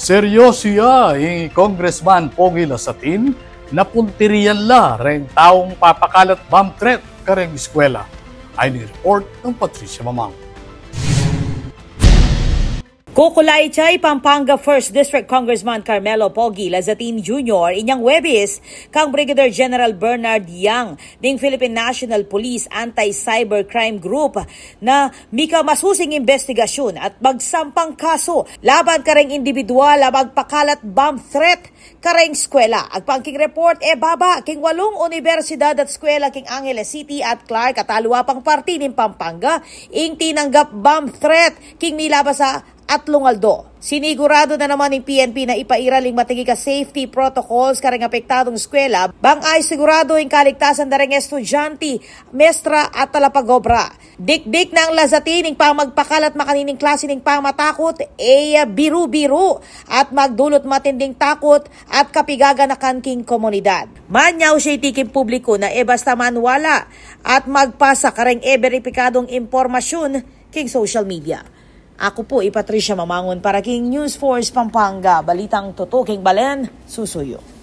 Seryoso ya, Congressman Pogi Lasatin, napuntiriyan la rin taong papakalat bomb threat kareng eskwela. Ay ni-report ng Patricia Mamang. Kukulay chay Pampanga 1st District Congressman Carmelo Pogi Lazatin Jr. inyang Webis kang Brigadier General Bernard Yang ding Philippine National Police Anti-Cybercrime Group na mika masusing investigasyon at magsampang kaso laban kareng individual magpakalat bomb threat kareng eskwela. Agpangking report baba king 8 universidad at eskwela king Angeles City at Clark at aluwa pang parti ning Pampanga ing tinanggap bomb threat king milabas sa at Lungaldo. Sinigurado na naman ng PNP na ipairaling matigi ka safety protocols kareng apektadong eskwela bang ay sigurado yung kaligtasan na ring estudyante, mestra at talapagobra. Dikdik ng Lazatin ng pamagpakalat makanining klase ng pamatakot biru-biru at magdulot matinding takot at kapigaganakan king komunidad. Manyaw siya itiking publiko na basta manwala at magpasa kareng beripikadong impormasyon king social media. Ako po, Patricia Mamangon para king News Force Pampanga, Balitang Totoo king Balen, Susuyo.